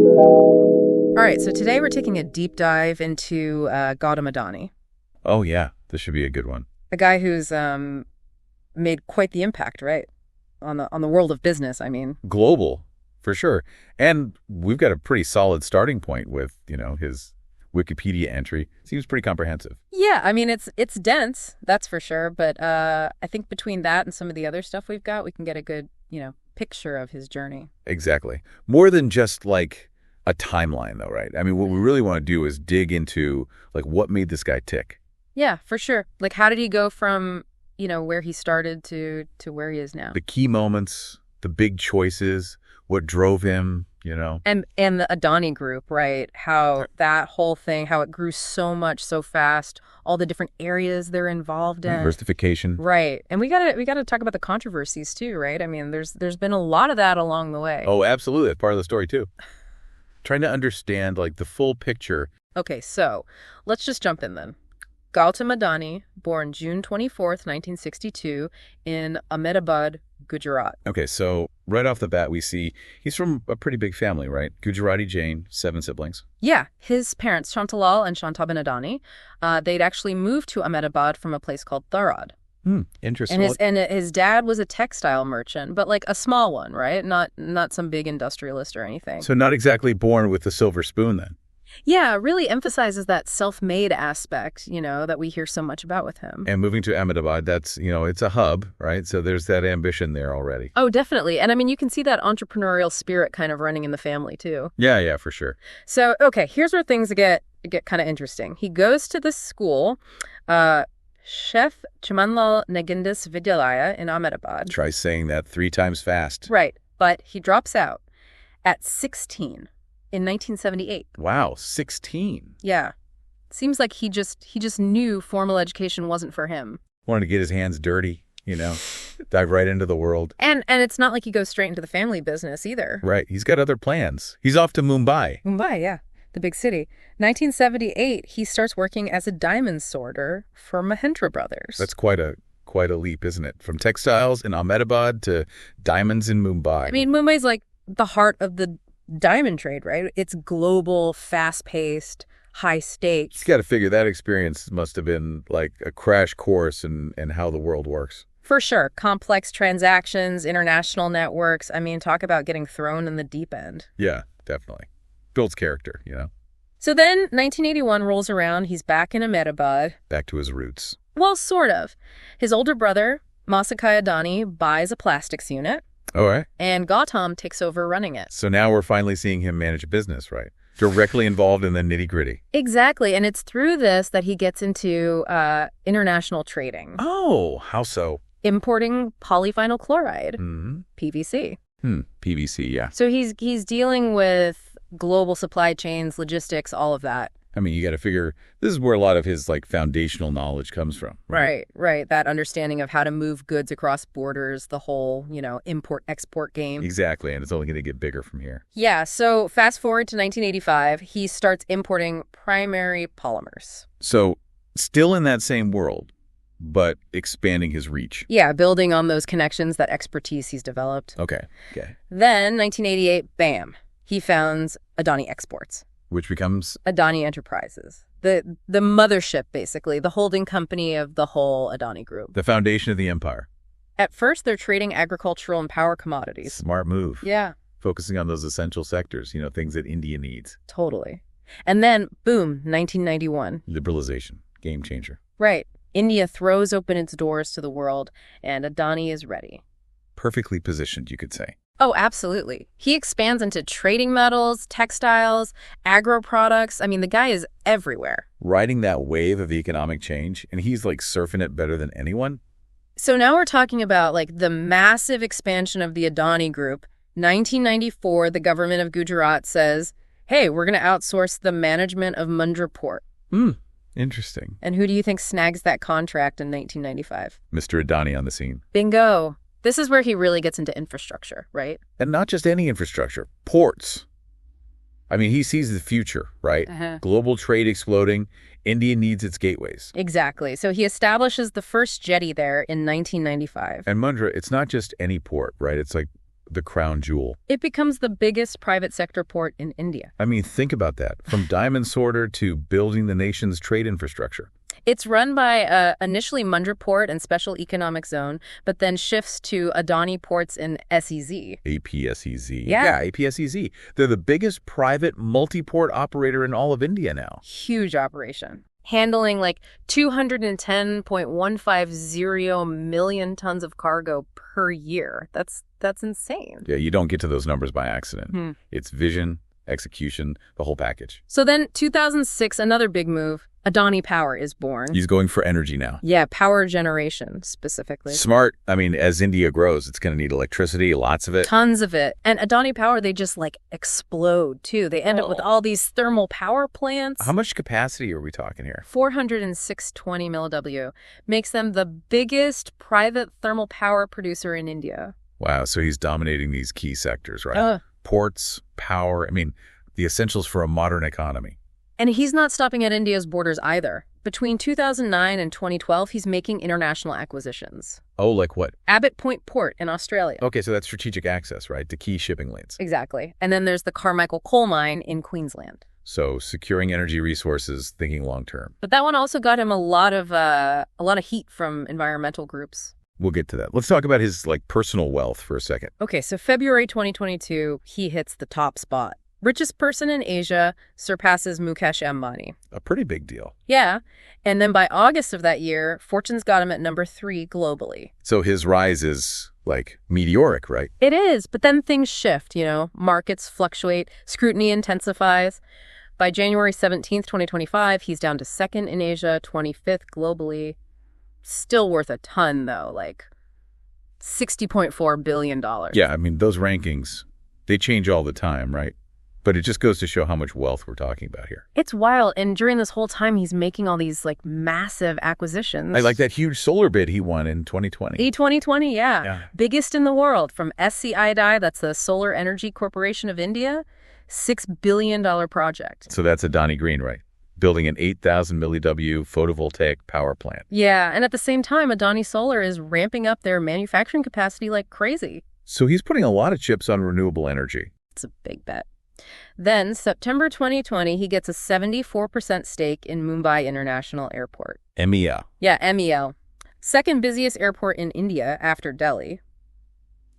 All right, so today we're taking a deep dive into Gautam Adani, Oh, yeah. This should be a good one. a guy who's made quite the impact, right, on the world of business. I mean, Global, for sure. And we've got a pretty solid starting point with, his Wikipedia entry. Seems pretty comprehensive. yeah, I mean it's dense, that's for sure. But I think between that and some of the other stuff we've got, we can get a good picture of his journey. Exactly. More than just like a timeline, though, right? I mean, what we really want to do is dig into like what made this guy tick. Yeah, for sure. Like, how did he go from where he started to where he is now? The key moments, the big choices, what drove him, And the Adani Group, right? How that whole thing, how it grew so much so fast, all the different areas they're involved in. Diversification. Right. And we gotta talk about the controversies too, right? I mean, there's been a lot of that along the way. Oh, absolutely. That's part of the story, too. Trying to understand like the full picture. Okay, so let's just jump in then. Gautam Adani, born June 24th, 1962, in Ahmedabad, Gujarat. Okay, so right off the bat, we see he's from a pretty big family, right? Gujarati Jain, 7 siblings. Yeah, his parents, Shantalal and Shantaban Adani, they'd actually moved to Ahmedabad from a place called Tharad. Interesting. And his dad was a textile merchant, but like a small one, right? Not some big industrialist or anything. So not exactly born with the silver spoon then. Yeah, really emphasizes that self-made aspect, that we hear so much about with him. And moving to Ahmedabad, that's, it's a hub, right? So there's that ambition there already. Oh, definitely. And I mean, you can see that entrepreneurial spirit kind of running in the family too. Yeah, for sure. So, okay, here's where things get kind of interesting. He goes to this school, Chef Chimanlal Negindis Vidyalaya in Ahmedabad. Try saying that 3 times fast. Right, but he drops out at 16 in 1978. Wow, 16. Yeah. Seems like he just knew formal education wasn't for him. Wanted to get his hands dirty, dive right into the world. And it's not like he goes straight into the family business either. Right, he's got other plans. He's off to Mumbai. Mumbai, yeah. The big city. 1978, he starts working as a diamond sorter for Mahendra Brothers. That's quite a leap, isn't it? From textiles in Ahmedabad to diamonds in Mumbai. I mean, Mumbai's like the heart of the diamond trade, right? It's global, fast-paced, high stakes. You got to figure that experience must have been like a crash course in how the world works. For sure. Complex transactions, international networks. I mean, talk about getting thrown in the deep end. Yeah, definitely. Builds character, So then 1981 rolls around. He's back in Ahmedabad. Back to his roots. Well, sort of. His older brother, Masakai Adani, buys a plastics unit. All right. And Gautam takes over running it. So now we're finally seeing him manage a business, right? Directly involved in the nitty-gritty. Exactly. And it's through this that he gets into international trading. Oh, how so? Importing polyvinyl chloride, PVC. PVC, yeah. So he's dealing with global supply chains, logistics, all of that. I mean, you got to figure this is where a lot of his like foundational knowledge comes from. Right. That understanding of how to move goods across borders, the whole, import-export game. Exactly. And it's only going to get bigger from here. Yeah. So fast forward to 1985, he starts importing primary polymers. So still in that same world, but expanding his reach. Yeah. Building on those connections, that expertise he's developed. Okay. Then 1988, bam, he founds Adani Exports. Which becomes? Adani Enterprises. The mothership, basically, the holding company of the whole Adani Group. The foundation of the empire. At first, they're trading agricultural and power commodities. Smart move. Yeah. Focusing on those essential sectors, things that India needs. Totally. And then, boom, 1991. Liberalization. Game changer. Right. India throws open its doors to the world, and Adani is ready. Perfectly positioned, you could say. Oh, absolutely. He expands into trading metals, textiles, agro products. I mean, the guy is everywhere. Riding that wave of economic change, and he's like surfing it better than anyone. So now we're talking about like the massive expansion of the Adani Group. 1994, the government of Gujarat says, hey, we're going to outsource the management of Mundra Port. Interesting. And who do you think snags that contract in 1995? Mr. Adani on the scene. Bingo. This is where he really gets into infrastructure, right? And not just any infrastructure, ports. I mean, he sees the future, right? Global trade exploding. India needs its gateways. Exactly. So he establishes the first jetty there in 1995. And Mundra, it's not just any port, right? It's like the crown jewel. It becomes the biggest private sector port in India. I mean, think about that. From diamond sorter to building the nation's trade infrastructure. It's run by initially Mundra Port and Special Economic Zone, but then shifts to Adani Ports in SEZ. APSEZ. Yeah. APSEZ. They're the biggest private multi-port operator in all of India now. Huge operation. Handling like 210.150 million tons of cargo per year. That's insane. Yeah, you don't get to those numbers by accident. It's vision, execution, the whole package. So then 2006, another big move. Adani Power is born. He's going for energy now. Yeah, power generation specifically. Smart. I mean, as India grows, it's going to need electricity, lots of it. Tons of it. And Adani Power, they just like explode too. They end up with all these thermal power plants. How much capacity are we talking here? 40620 milliW. Makes them the biggest private thermal power producer in India. Wow, so he's dominating these key sectors, right? Ports, power, I mean, the essentials for a modern economy. And he's not stopping at India's borders either. Between 2009 and 2012, he's making international acquisitions. Oh, like what? Abbott Point Port in Australia. Okay, so that's strategic access, right, to key shipping lanes. Exactly. And then there's the Carmichael coal mine in Queensland. So securing energy resources, thinking long term. But that one also got him a lot of heat from environmental groups. We'll get to that. Let's talk about his personal wealth for a second. Okay, so February 2022, he hits the top spot. Richest person in Asia, surpasses Mukesh Ambani. A pretty big deal. Yeah. And then by August of that year, Fortune's got him at number 3 globally. So his rise is, meteoric, right? It is, but then things shift, Markets fluctuate, scrutiny intensifies. By January 17th, 2025, he's down to 2nd in Asia, 25th globally. Still worth a ton, though, $60.4 billion. Yeah, I mean, those rankings, they change all the time, right? But it just goes to show how much wealth we're talking about here. It's wild. And during this whole time, he's making all these massive acquisitions. Like that huge solar bid he won in 2020. E2020, yeah. Biggest in the world from SCIDI, that's the Solar Energy Corporation of India, $6 billion project. So that's Adani Green, right? Building an 8,000 milliW photovoltaic power plant. Yeah, and at the same time, Adani Solar is ramping up their manufacturing capacity like crazy. So he's putting a lot of chips on renewable energy. It's a big bet. Then, September 2020, he gets a 74% stake in Mumbai International Airport. MEL. Yeah, MEL. Second busiest airport in India after Delhi.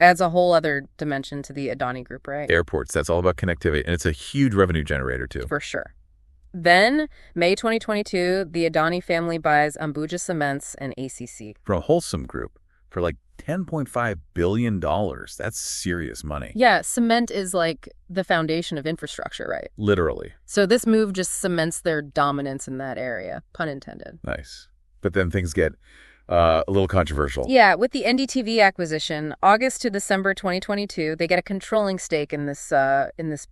Adds a whole other dimension to the Adani Group, right? Airports, that's all about connectivity. And it's a huge revenue generator, too. For sure. Then, May 2022, the Adani family buys Ambuja Cements and ACC. From a Wholesome Group for $10.5 billion. That's serious money. Yeah, cement is the foundation of infrastructure, right? Literally. So this move just cements their dominance in that area, pun intended. Nice. But then things get a little controversial. Yeah, with the NDTV acquisition, August to December 2022, they get a controlling stake in this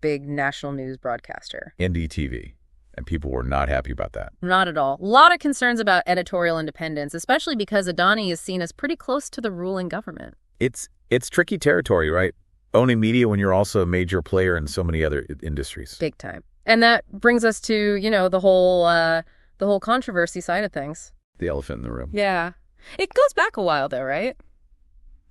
big national news broadcaster. NDTV. And people were not happy about that. Not at all. A lot of concerns about editorial independence, especially because Adani is seen as pretty close to the ruling government. It's tricky territory, right? Owning media when you're also a major player in so many other industries. Big time. And that brings us to, the whole controversy side of things. The elephant in the room. Yeah. It goes back a while, though, right?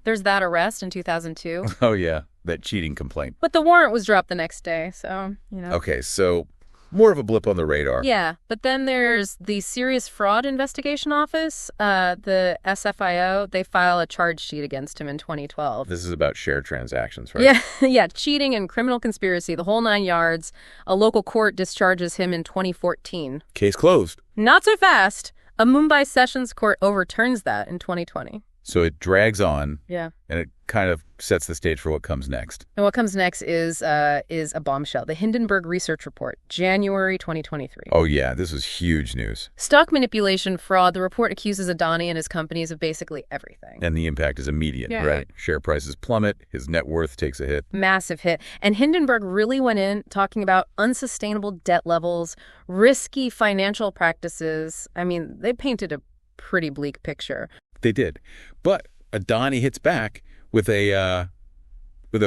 There's that arrest in 2002. Oh, yeah. That cheating complaint. But the warrant was dropped the next day, so, Okay, so more of a blip on the radar. Yeah, but then there's the Serious Fraud Investigation Office, the SFIO. They file a charge sheet against him in 2012. This is about shared transactions, right? Yeah, cheating and criminal conspiracy, the whole 9 yards. A local court discharges him in 2014. Case closed. Not so fast. A Mumbai Sessions Court overturns that in 2020. So it drags on. Yeah. And it kind of sets the stage for what comes next. And what comes next is a bombshell. The Hindenburg Research Report, January 2023. Oh, yeah. This was huge news. Stock manipulation, fraud. The report accuses Adani and his companies of basically everything. And the impact is immediate, right? Share prices plummet. His net worth takes a hit. Massive hit. And Hindenburg really went in talking about unsustainable debt levels, risky financial practices. I mean, they painted a pretty bleak picture. They did. But Adani hits back with a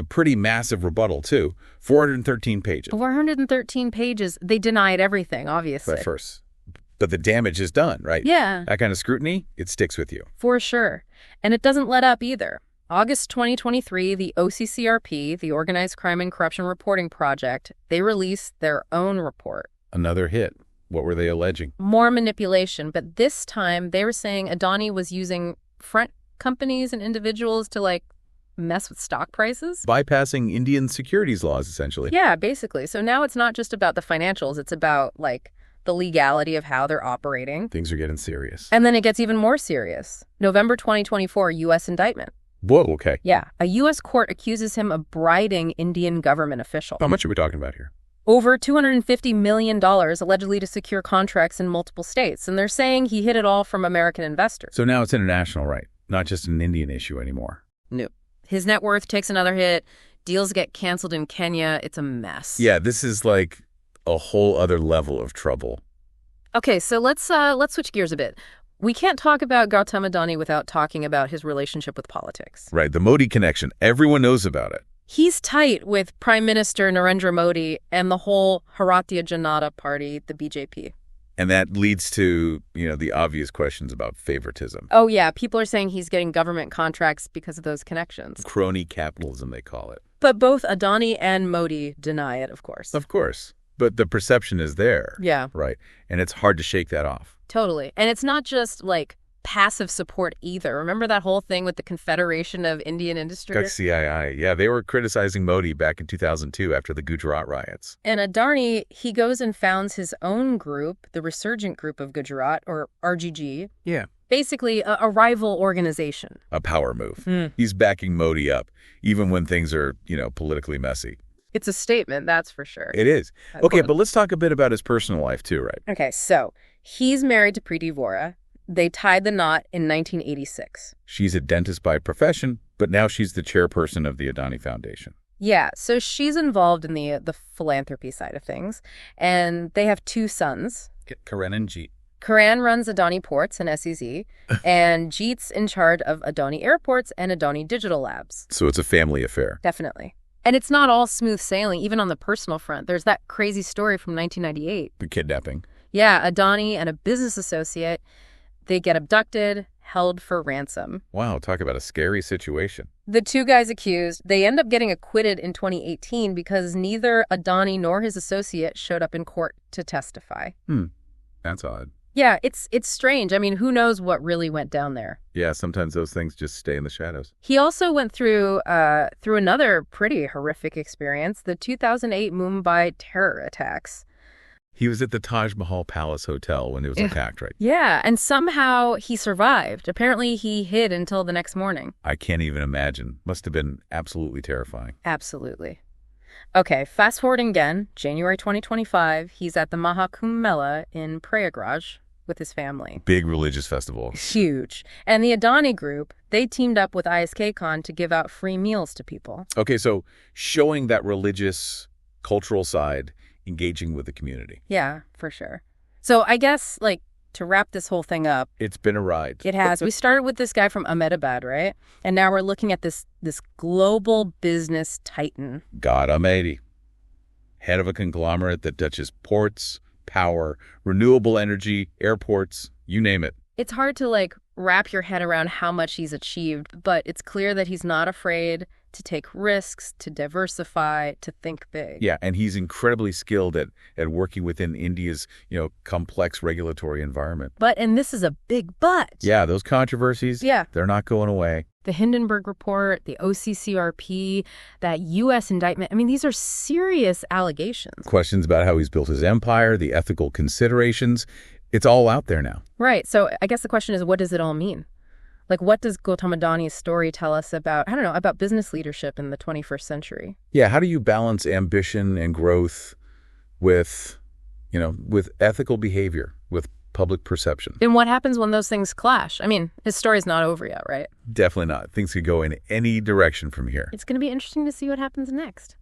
pretty massive rebuttal, too. 413 pages. 413 pages. They denied everything, obviously. At first. But the damage is done, right? Yeah. That kind of scrutiny, it sticks with you. For sure. And it doesn't let up either. August 2023, the OCCRP, the Organized Crime and Corruption Reporting Project, they released their own report. Another hit. What were they alleging? More manipulation, but this time they were saying Adani was using front companies and individuals to, like, mess with stock prices. Bypassing Indian securities laws, essentially. Yeah, basically. So now it's not just about the financials. It's about, like, the legality of how they're operating. Things are getting serious. And then it gets even more serious. November 2024, U.S. indictment. Whoa, okay. Yeah. A U.S. court accuses him of bribing Indian government officials. How much are we talking about here? Over $250 million, allegedly to secure contracts in multiple states. And they're saying he hid it all from American investors. So now it's international, right? Not just an Indian issue anymore. No. His net worth takes another hit. Deals get canceled in Kenya. It's a mess. Yeah, this is like a whole other level of trouble. Okay, so let's switch gears a bit. We can't talk about Gautam Adani without talking about his relationship with politics. Right, the Modi connection. Everyone knows about it. He's tight with Prime Minister Narendra Modi and the whole Bharatiya Janata Party, the BJP. And that leads to, the obvious questions about favoritism. Oh, yeah. People are saying he's getting government contracts because of those connections. Crony capitalism, they call it. But both Adani and Modi deny it, of course. Of course. But the perception is there. Yeah. Right. And it's hard to shake that off. Totally. And it's not just, like, passive support either. Remember that whole thing with the Confederation of Indian Industry? CII. Yeah, they were criticizing Modi back in 2002 after the Gujarat riots. And Adani, he goes and founds his own group, the Resurgent Group of Gujarat, or RGG. Yeah. Basically, a rival organization. A power move. He's backing Modi up, even when things are, politically messy. It's a statement, that's for sure. It is. Okay, but let's talk a bit about his personal life too, right? Okay, so he's married to Preeti Vora. They tied the knot in 1986. She's a dentist by profession, but now she's the chairperson of the Adani Foundation. Yeah, so she's involved in the philanthropy side of things, and they have two sons. Karan and Jeet. Karan runs Adani Ports and SEZ, and Jeet's in charge of Adani Airports and Adani Digital Labs. So it's a family affair. Definitely. And it's not all smooth sailing, even on the personal front. There's that crazy story from 1998. The kidnapping. Yeah, Adani and a business associate, they get abducted, held for ransom. Wow, talk about a scary situation. The two guys accused, they end up getting acquitted in 2018 because neither Adani nor his associate showed up in court to testify. That's odd. Yeah, it's strange. I mean, who knows what really went down there? Yeah, sometimes those things just stay in the shadows. He also went through another pretty horrific experience, the 2008 Mumbai terror attacks. He was at the Taj Mahal Palace Hotel when it was attacked, right? Yeah, and somehow he survived. Apparently he hid until the next morning. I can't even imagine. Must have been absolutely terrifying. Absolutely. Okay, fast forwarding again, January 2025, he's at the Mahakumbh Mela in Prayagraj with his family. Big religious festival. Huge. And the Adani Group, they teamed up with ISKCon to give out free meals to people. Okay, so showing that religious, cultural side, engaging with the community. Yeah, for sure. So I guess, to wrap this whole thing up. It's been a ride. It has. We started with this guy from Ahmedabad, right? And now we're looking at this global business titan. Gautam Adani, head of a conglomerate that touches ports, power, renewable energy, airports, you name it. It's hard to, wrap your head around how much he's achieved, but it's clear that he's not afraid to take risks, to diversify, to think big. Yeah, and he's incredibly skilled at working within India's, complex regulatory environment. And this is a big but. Yeah, those controversies, they're not going away. The Hindenburg Report, the OCCRP, that U.S. indictment, these are serious allegations. Questions about how he's built his empire, the ethical considerations, it's all out there now. Right, so I guess the question is, what does it all mean? What does Gautam Adani's story tell us about, about business leadership in the 21st century? Yeah, how do you balance ambition and growth with ethical behavior, with public perception? And what happens when those things clash? His story's not over yet, right? Definitely not. Things could go in any direction from here. It's going to be interesting to see what happens next.